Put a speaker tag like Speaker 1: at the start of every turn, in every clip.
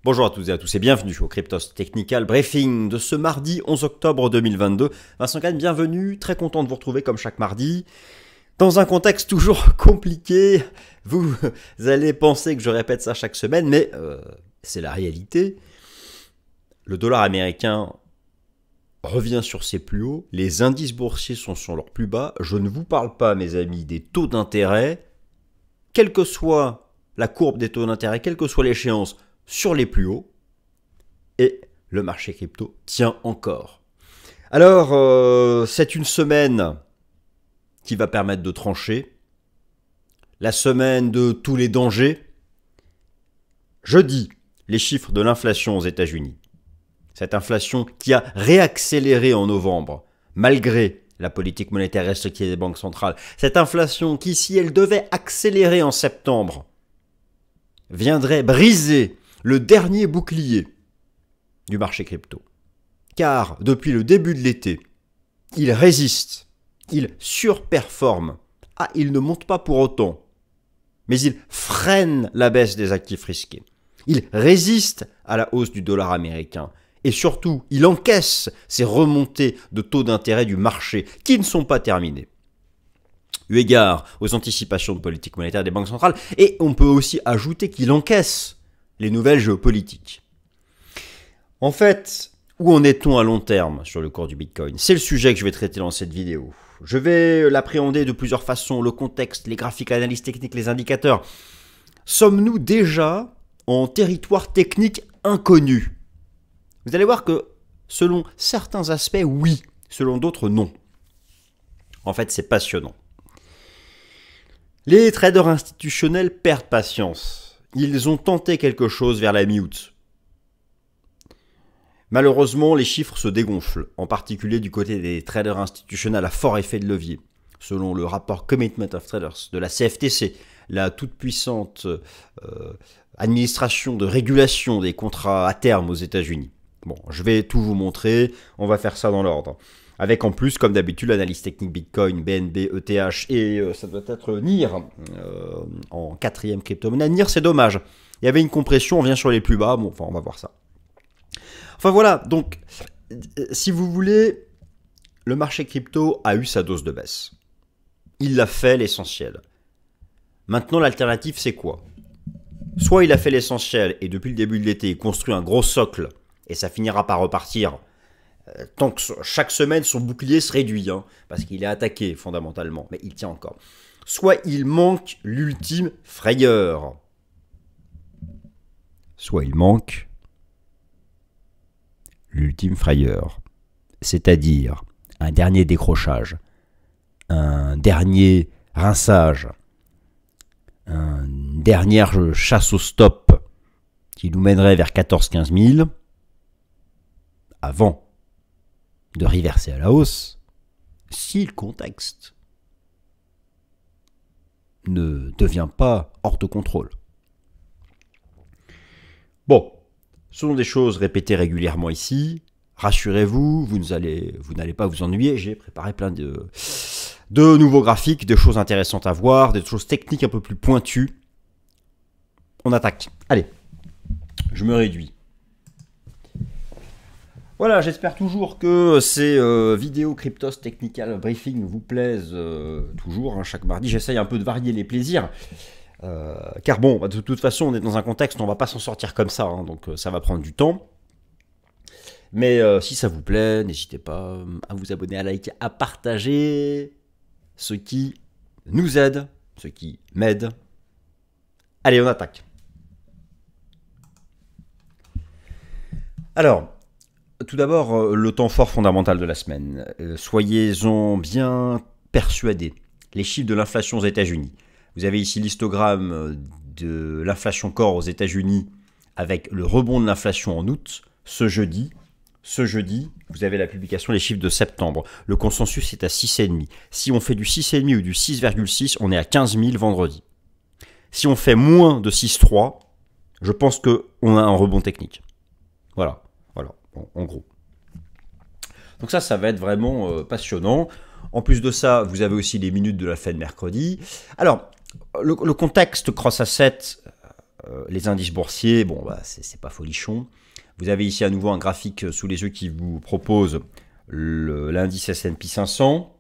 Speaker 1: Bonjour à toutes et à tous et bienvenue au Cryptos Technical Briefing de ce mardi 11 octobre 2022. Vincent Kahn, bienvenue, très content de vous retrouver comme chaque mardi. Dans un contexte toujours compliqué, vous allez penser que je répète ça chaque semaine, mais c'est la réalité. Le dollar américain revient sur ses plus hauts, les indices boursiers sont sur leurs plus bas. Je ne vous parle pas, mes amis, des taux d'intérêt, quelle que soit la courbe des taux d'intérêt, quelle que soit l'échéance, sur les plus hauts, et le marché crypto tient encore. Alors, c'est une semaine qui va permettre de trancher, la semaine de tous les dangers. Jeudi, les chiffres de l'inflation aux États-Unis. Cette inflation qui a réaccéléré en novembre, malgré la politique monétaire restrictive des banques centrales. Cette inflation qui, si elle devait accélérer en septembre, viendrait briser le dernier bouclier du marché crypto. Car depuis le début de l'été, il résiste, il surperforme. Ah, il ne monte pas pour autant, mais il freine la baisse des actifs risqués. Il résiste à la hausse du dollar américain. Et surtout, il encaisse ces remontées de taux d'intérêt du marché qui ne sont pas terminées. Eu égard aux anticipations de politique monétaire des banques centrales, et on peut aussi ajouter qu'il encaisse les nouvelles géopolitiques. En fait, où en est-on à long terme sur le cours du Bitcoin? C'est le sujet que je vais traiter dans cette vidéo. Je vais l'appréhender de plusieurs façons, le contexte, les graphiques, l'analyse technique, les indicateurs. Sommes-nous déjà en territoire technique inconnu? Vous allez voir que selon certains aspects, oui, selon d'autres, non. En fait, c'est passionnant. Les traders institutionnels perdent patience. Ils ont tenté quelque chose vers la mi-août. Malheureusement, les chiffres se dégonflent, en particulier du côté des traders institutionnels à fort effet de levier. Selon le rapport Commitment of Traders de la CFTC, la toute-puissante administration de régulation des contrats à terme aux États-Unis. Bon, je vais tout vous montrer, on va faire ça dans l'ordre. Avec en plus, comme d'habitude, l'analyse technique Bitcoin, BNB, ETH et ça doit être NIR en quatrième crypto-monnaie. NIR, c'est dommage. Il y avait une compression, on vient sur les plus bas. Bon, enfin, on va voir ça. Enfin voilà, donc, si vous voulez, le marché crypto a eu sa dose de baisse. Il a fait l'essentiel. Maintenant, l'alternative, c'est quoi? Soit il a fait l'essentiel et depuis le début de l'été, il construit un gros socle et ça finira par repartir. Tant que chaque semaine, son bouclier se réduit, parce qu'il est attaqué fondamentalement, mais il tient encore. Soit il manque l'ultime frayeur. Soit il manque l'ultime frayeur. C'est-à-dire un dernier décrochage, un dernier rinçage, une dernière chasse au stop qui nous mènerait vers 14-15 000 avant de reverser à la hausse, si le contexte ne devient pas hors de contrôle. Bon, ce sont des choses répétées régulièrement ici. Rassurez-vous, vous n'allez pas vous ennuyer. J'ai préparé plein de nouveaux graphiques, des choses intéressantes à voir, des choses techniques un peu plus pointues. On attaque. Allez, je me réduis. Voilà, j'espère toujours que ces vidéos Cryptos Technical Briefing vous plaisent toujours. Chaque mardi, j'essaye un peu de varier les plaisirs. Car bon, de toute façon, on est dans un contexte où on ne va pas s'en sortir comme ça. Donc ça va prendre du temps. Mais si ça vous plaît, n'hésitez pas à vous abonner, à liker, à partager. Ce qui nous aide, ce qui m'aide. Allez, on attaque. Alors, tout d'abord, le temps fort fondamental de la semaine. Soyez-en bien persuadés. Les chiffres de l'inflation aux États-Unis. Vous avez ici l'histogramme de l'inflation core aux États-Unis avec le rebond de l'inflation en août, ce jeudi. Ce jeudi, vous avez la publication des chiffres de septembre. Le consensus est à 6,5. Si on fait du 6,5 ou du 6,6, on est à 15 000 vendredi. Si on fait moins de 6,3, je pense qu'on a un rebond technique. Voilà. En gros. Donc ça va être vraiment passionnant. En plus de ça, vous avez aussi les minutes de la Fed mercredi. Alors, le contexte cross-asset les indices boursiers, bon, bah, c'est pas folichon. Vous avez ici à nouveau un graphique sous les yeux qui vous propose l'indice S&P 500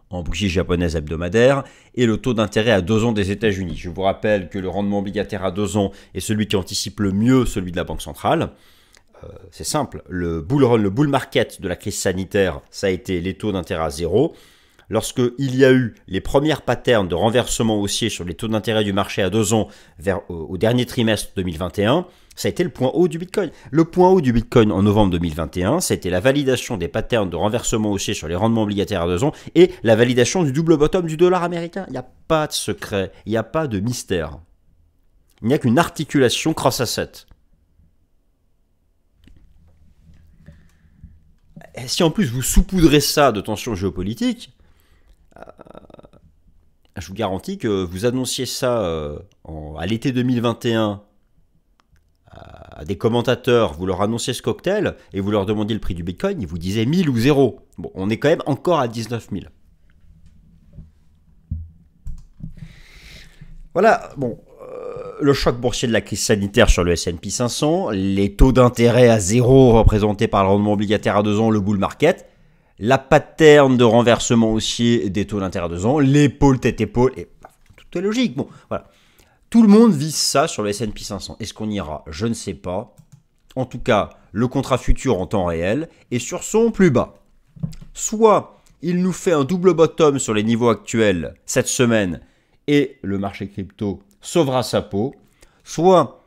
Speaker 1: en bougie japonaise hebdomadaire et le taux d'intérêt à 2 ans des États-Unis. Je vous rappelle que le rendement obligataire à 2 ans est celui qui anticipe le mieux celui de la Banque centrale. C'est simple, le bull market de la crise sanitaire, ça a été les taux d'intérêt à 0. Lorsqu'il y a eu les premières patterns de renversement haussier sur les taux d'intérêt du marché à 2 ans au dernier trimestre 2021, ça a été le point haut du Bitcoin. Le point haut du Bitcoin en novembre 2021, ça a été la validation des patterns de renversement haussier sur les rendements obligataires à 2 ans et la validation du double bottom du dollar américain. Il n'y a pas de secret, il n'y a pas de mystère. Il n'y a qu'une articulation cross-asset. Et si en plus vous saupoudrez ça de tensions géopolitiques, je vous garantis que vous annonciez ça à l'été 2021 à des commentateurs, vous leur annonciez ce cocktail et vous leur demandiez le prix du Bitcoin, ils vous disaient 1000 ou 0. Bon, on est quand même encore à 19 000. Voilà, bon, le choc boursier de la crise sanitaire sur le S&P 500, les taux d'intérêt à 0 représentés par le rendement obligataire à 2 ans, le bull market, la pattern de renversement haussier des taux d'intérêt à 2 ans, l'épaule tête-épaule, et tout est logique. Bon, voilà. Tout le monde vise ça sur le S&P 500. Est-ce qu'on ira? Je ne sais pas. En tout cas, le contrat futur en temps réel est sur son plus bas. Soit il nous fait un double bottom sur les niveaux actuels cette semaine et le marché crypto sauvera sa peau, soit,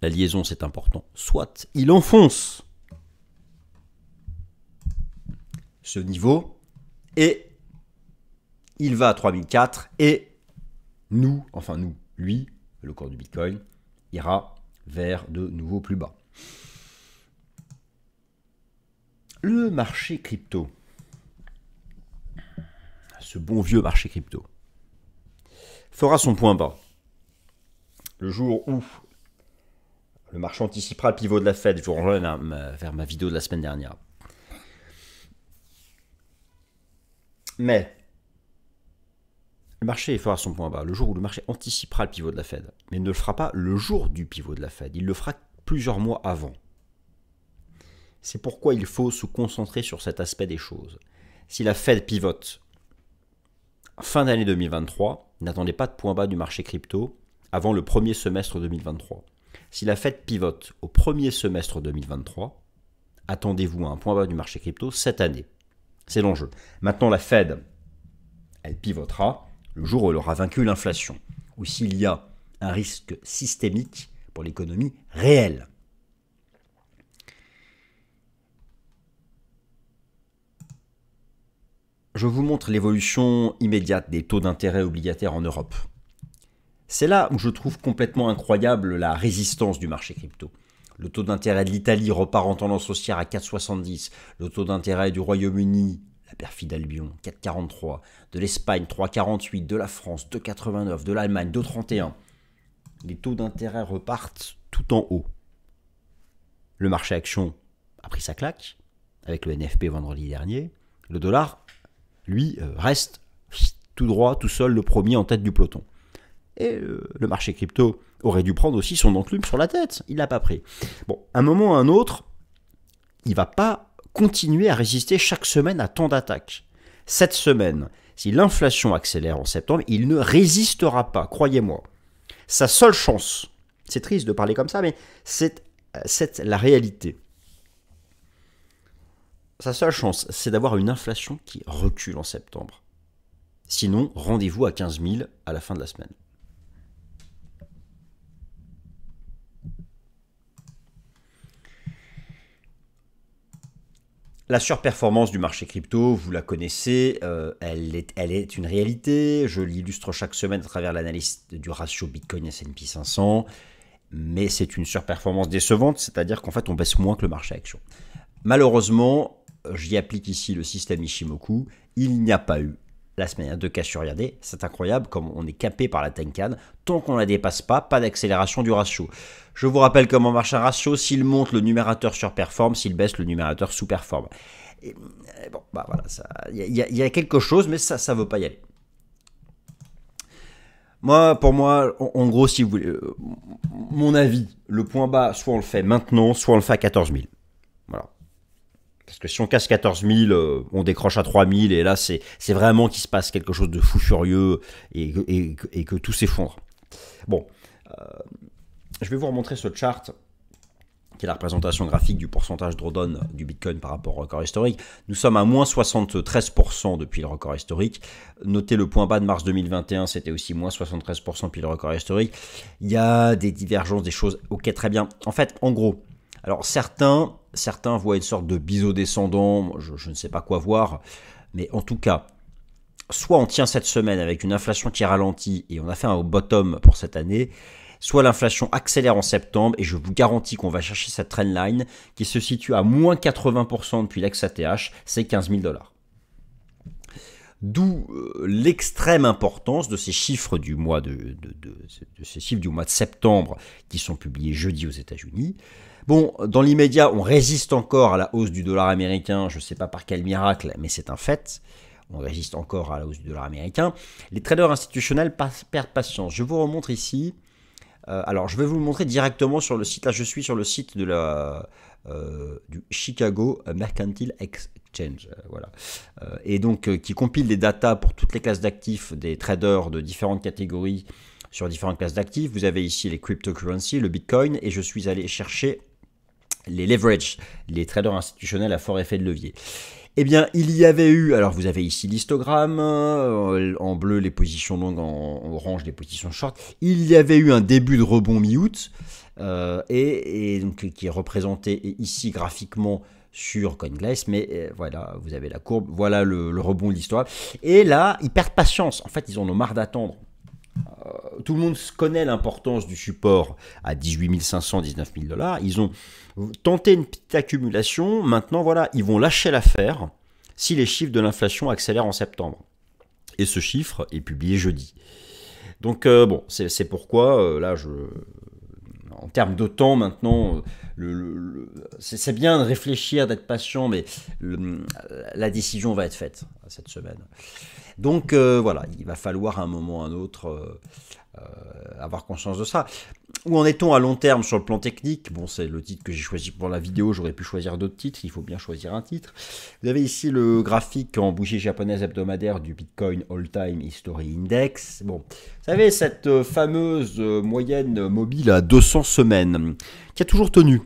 Speaker 1: la liaison c'est important, soit il enfonce ce niveau et il va à 3004 et lui, le cours du Bitcoin, ira vers de nouveaux plus bas. Le marché crypto, ce bon vieux marché crypto, fera son point bas le jour où le marché anticipera le pivot de la Fed. Je vous renvoie vers ma vidéo de la semaine dernière. Mais le marché fera son point bas le jour où le marché anticipera le pivot de la Fed. Mais il ne le fera pas le jour du pivot de la Fed. Il le fera plusieurs mois avant. C'est pourquoi il faut se concentrer sur cet aspect des choses. Si la Fed pivote fin d'année 2023, n'attendez pas de point bas du marché crypto avant le premier semestre 2023. Si la Fed pivote au premier semestre 2023, attendez-vous à un point bas du marché crypto cette année. C'est l'enjeu. Maintenant, la Fed, elle pivotera le jour où elle aura vaincu l'inflation, ou s'il y a un risque systémique pour l'économie réelle. Je vous montre l'évolution immédiate des taux d'intérêt obligataires en Europe. C'est là où je trouve complètement incroyable la résistance du marché crypto. Le taux d'intérêt de l'Italie repart en tendance haussière à 4,70. Le taux d'intérêt du Royaume-Uni, la perfide Albion, 4,43. De l'Espagne, 3,48. De la France, 2,89. De l'Allemagne, 2,31. Les taux d'intérêt repartent tout en haut. Le marché action a pris sa claque avec le NFP vendredi dernier. Le dollar, lui, reste tout droit, tout seul, le premier en tête du peloton. Et le marché crypto aurait dû prendre aussi son enclume sur la tête. Il ne l'a pas pris. Bon, à un moment ou à un autre, il ne va pas continuer à résister chaque semaine à tant d'attaques. Cette semaine, si l'inflation accélère en septembre, il ne résistera pas, croyez-moi. Sa seule chance, c'est triste de parler comme ça, mais c'est la réalité. Sa seule chance, c'est d'avoir une inflation qui recule en septembre. Sinon, rendez-vous à 15 000 à la fin de la semaine. La surperformance du marché crypto, vous la connaissez, elle est une réalité. Je l'illustre chaque semaine à travers l'analyse du ratio Bitcoin S&P 500. Mais c'est une surperformance décevante, c'est-à-dire qu'en fait, on baisse moins que le marché action. Malheureusement, j'y applique ici le système Ishimoku. Il n'y a pas eu la semaine dernière de cas sur regardez, c'est incroyable comme on est capé par la Tenkan. Tant qu'on ne la dépasse pas d'accélération du ratio. Je vous rappelle comment marche un ratio. S'il monte, le numérateur surperforme. S'il baisse, le numérateur sous-performe. Et bon, bah voilà, il y a quelque chose, mais ça ne veut pas y aller. Moi, pour moi, en gros, si vous voulez, mon avis, le point bas, soit on le fait maintenant, soit on le fait à 14 000. Voilà. Parce que si on casse 14 000, on décroche à 3 000, et là, c'est vraiment qu'il se passe quelque chose de fou furieux et que tout s'effondre. Bon, je vais vous remontrer ce chart qui est la représentation graphique du pourcentage drawdown du Bitcoin par rapport au record historique. Nous sommes à moins 73% depuis le record historique. Notez le point bas de mars 2021, c'était aussi moins 73% depuis le record historique. Il y a des divergences, des choses, ok, très bien. En fait, en gros, alors certains voient une sorte de biseau descendant, je ne sais pas quoi voir, mais en tout cas, soit on tient cette semaine avec une inflation qui ralentit et on a fait un bottom pour cette année, soit l'inflation accélère en septembre et je vous garantis qu'on va chercher cette trendline qui se situe à moins 80% depuis l'ex-ATH, c'est 15 000 $. D'où l'extrême importance de ces chiffres du mois de septembre qui sont publiés jeudi aux États-Unis. Bon, dans l'immédiat, on résiste encore à la hausse du dollar américain, je ne sais pas par quel miracle, mais c'est un fait. On résiste encore à la hausse du dollar américain. Les traders institutionnels perdent patience. Je vous remontre ici. Alors, je vais vous le montrer directement sur le site. Là, je suis sur le site de du Chicago Mercantile Exchange. Voilà. Et donc, qui compile des datas pour toutes les classes d'actifs des traders de différentes catégories sur différentes classes d'actifs. Vous avez ici les cryptocurrencies, le Bitcoin, et je suis allé chercher les leverage, les traders institutionnels à fort effet de levier. Eh bien, il y avait eu, alors vous avez ici l'histogramme, en bleu les positions longues, en orange les positions short. Il y avait eu un début de rebond mi-août, et donc, qui est représenté ici graphiquement sur CoinGlass, mais voilà, vous avez la courbe, voilà le rebond de l'histoire. Et là, ils perdent patience, en fait, ils en ont marre d'attendre. Tout le monde connaît l'importance du support à 18 500, 19 000 $. Ils ont tenté une petite accumulation. Maintenant, voilà, ils vont lâcher l'affaire si les chiffres de l'inflation accélèrent en septembre. Et ce chiffre est publié jeudi. Donc, bon, c'est pourquoi, là, en termes de temps, maintenant, c'est bien de réfléchir, d'être patient, mais la décision va être faite cette semaine. Donc voilà, il va falloir à un moment ou à un autre avoir conscience de ça. Où en est-on à long terme sur le plan technique? Bon, c'est le titre que j'ai choisi pour la vidéo, j'aurais pu choisir d'autres titres, il faut bien choisir un titre. Vous avez ici le graphique en bougie japonaise hebdomadaire du Bitcoin All-Time History Index. Bon, vous savez, cette fameuse moyenne mobile à 200 semaines, qui a toujours tenu.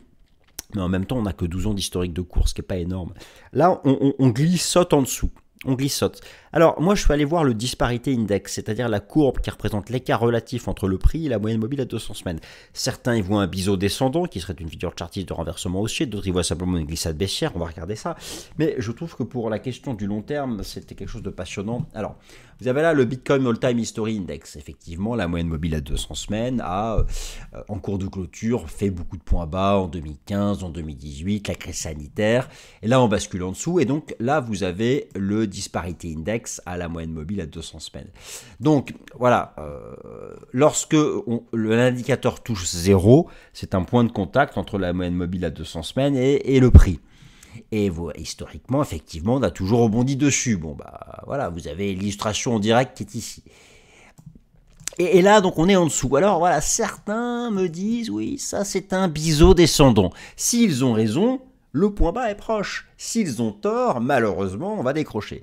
Speaker 1: Mais en même temps, on n'a que 12 ans d'historique de course, ce qui n'est pas énorme. Là, on glissote en dessous. On glissote. Alors, moi, je suis allé voir le disparité index, c'est-à-dire la courbe qui représente l'écart relatif entre le prix et la moyenne mobile à 200 semaines. Certains y voient un biseau descendant, qui serait une figure chartiste de renversement haussier, d'autres y voient simplement une glissade baissière, on va regarder ça. Mais je trouve que pour la question du long terme, c'était quelque chose de passionnant. Alors, vous avez là le Bitcoin All-Time History Index. Effectivement, la moyenne mobile à 200 semaines a, en cours de clôture, fait beaucoup de points bas en 2015, en 2018, la crise sanitaire. Et là, on bascule en dessous. Et donc, là, vous avez le Disparity Index à la moyenne mobile à 200 semaines. Donc, voilà, lorsque l'indicateur touche 0, c'est un point de contact entre la moyenne mobile à 200 semaines et le prix. Et historiquement, effectivement, on a toujours rebondi dessus. Bon, bah voilà, vous avez l'illustration en direct qui est ici. Et là, donc, on est en dessous. Alors, voilà, certains me disent, oui, ça, c'est un biseau descendant. S'ils ont raison, le point bas est proche. S'ils ont tort, malheureusement, on va décrocher.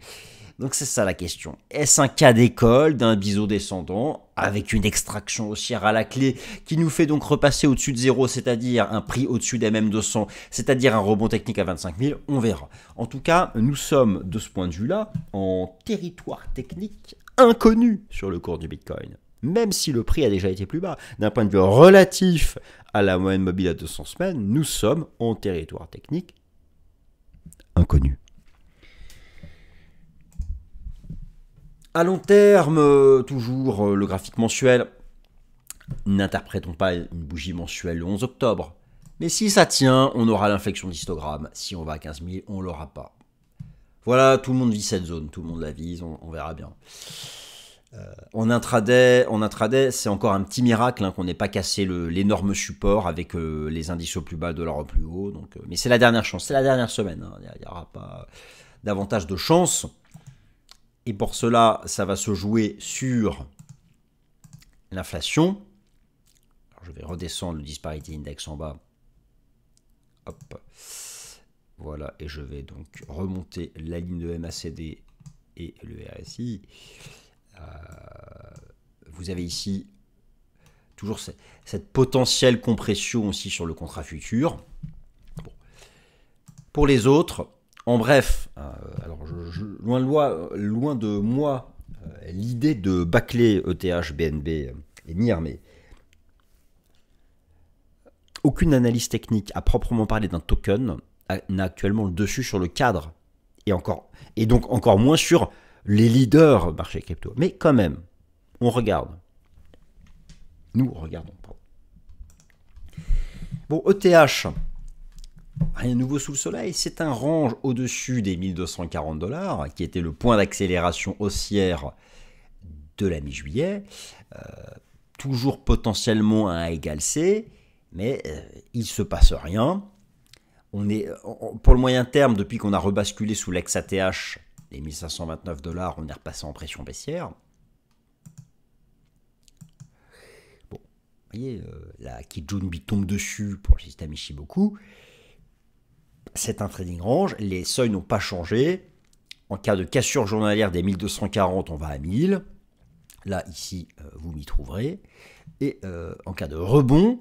Speaker 1: Donc, c'est ça la question. Est-ce un cas d'école d'un biseau descendant avec une extraction haussière à la clé qui nous fait donc repasser au-dessus de 0, c'est-à-dire un prix au-dessus des MM200, c'est-à-dire un rebond technique à 25 000? On verra. En tout cas, nous sommes, de ce point de vue-là, en territoire technique inconnu sur le cours du Bitcoin. Même si le prix a déjà été plus bas. D'un point de vue relatif à la moyenne mobile à 200 semaines, nous sommes en territoire technique inconnu. À long terme, toujours le graphique mensuel, n'interprétons pas une bougie mensuelle le 11 octobre. Mais si ça tient, on aura l'inflexion d'histogramme. Si on va à 15 000, on ne l'aura pas. Voilà, tout le monde vit cette zone, tout le monde la vise, on verra bien. En intraday, c'est encore un petit miracle qu'on n'ait pas cassé l'énorme support avec les indices au plus bas, $, au plus haut. Donc, mais c'est la dernière chance, c'est la dernière semaine. Il n'y aura pas davantage de chance. Et pour cela, ça va se jouer sur l'inflation. Je vais redescendre le Disparity Index en bas. Hop. Voilà, et je vais donc remonter la ligne de MACD et le RSI. Vous avez ici toujours cette potentielle compression aussi sur le contrat futur. Bon. Pour les autres, en bref, alors loin de moi l'idée de bâcler ETH, BNB et NIR, mais aucune analyse technique à proprement parler d'un token n'a actuellement le dessus sur le cadre et donc encore moins sur les leaders marché crypto. Mais quand même, on regarde. Nous regardons. Pardon. Bon, ETH, rien de nouveau sous le soleil, c'est un range au-dessus des 1240 $, qui était le point d'accélération haussière de la mi-juillet, toujours potentiellement à A égale C, mais il ne se passe rien. On est, pour le moyen terme, depuis qu'on a rebasculé sous l'ex-ATH, les 1529 $, on est repassé en pression baissière. Bon, vous voyez, la Kijunbi tombe dessus pour le système Ichimoku. C'est un trading range, les seuils n'ont pas changé. En cas de cassure journalière des 1240, on va à 1000. Là, ici, vous m'y trouverez. Et en cas de rebond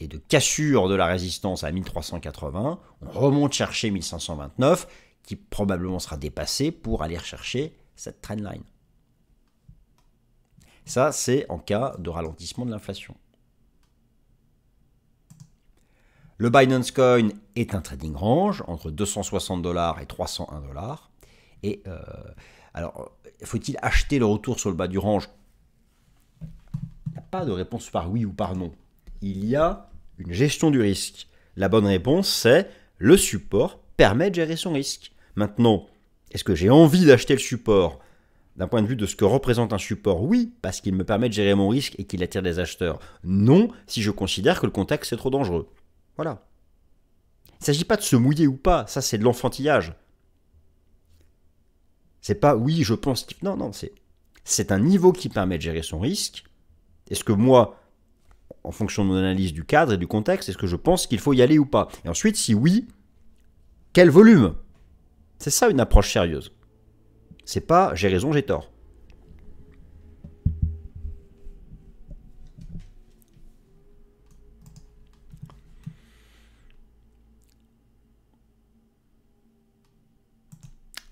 Speaker 1: et de cassure de la résistance à 1380, on remonte chercher 1529, qui probablement sera dépassé pour aller rechercher cette trendline. Ça, c'est en cas de ralentissement de l'inflation. Le Binance Coin est un trading range entre 260 $ et 301 $. Et alors, faut-il acheter le retour sur le bas du range? Il n'y a pas de réponse par oui ou par non. Il y a une gestion du risque. La bonne réponse, c'est le support permet de gérer son risque. Maintenant, est-ce que j'ai envie d'acheter le support? D'un point de vue de ce que représente un support, oui, parce qu'il me permet de gérer mon risque et qu'il attire des acheteurs. Non, si je considère que le contexte est trop dangereux. Voilà. Il ne s'agit pas de se mouiller ou pas, ça c'est de l'enfantillage. C'est pas oui, je pense qu'il... Non, c'est un niveau qui permet de gérer son risque. Est-ce que moi, en fonction de mon analyse du cadre et du contexte, est-ce que je pense qu'il faut y aller ou pas? Et ensuite, si oui, quel volume? C'est ça une approche sérieuse. C'est pas j'ai raison, j'ai tort.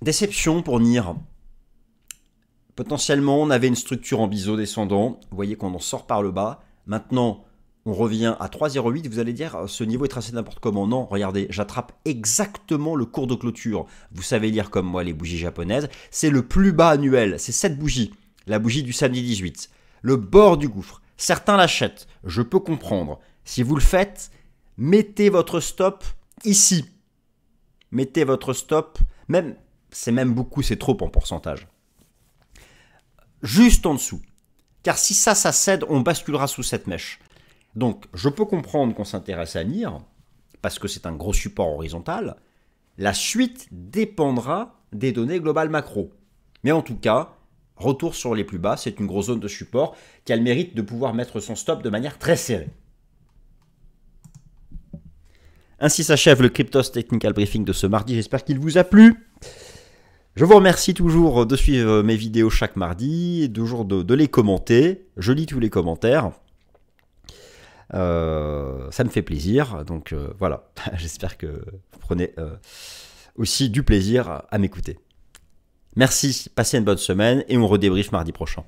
Speaker 1: Déception pour NIR. Potentiellement, on avait une structure en biseau descendant. Vous voyez qu'on en sort par le bas. Maintenant, on revient à 3,08. Vous allez dire, ce niveau est tracé n'importe comment. Non, regardez, j'attrape exactement le cours de clôture. Vous savez lire comme moi les bougies japonaises. C'est le plus bas annuel. C'est cette bougie. La bougie du samedi 18. Le bord du gouffre. Certains l'achètent. Je peux comprendre. Si vous le faites, mettez votre stop ici. Mettez votre stop, même... C'est même beaucoup, c'est trop en pourcentage. Juste en dessous. Car si ça cède, on basculera sous cette mèche. Donc, je peux comprendre qu'on s'intéresse à NIR, parce que c'est un gros support horizontal. La suite dépendra des données globales macro. Mais en tout cas, retour sur les plus bas, c'est une grosse zone de support qui a le mérite de pouvoir mettre son stop de manière très serrée. Ainsi s'achève le Cryptos Technical Briefing de ce mardi. J'espère qu'il vous a plu. Je vous remercie toujours de suivre mes vidéos chaque mardi, toujours de les commenter. Je lis tous les commentaires. Ça me fait plaisir. Donc voilà, j'espère que vous prenez aussi du plaisir à m'écouter. Merci, passez une bonne semaine et on redébriefe mardi prochain.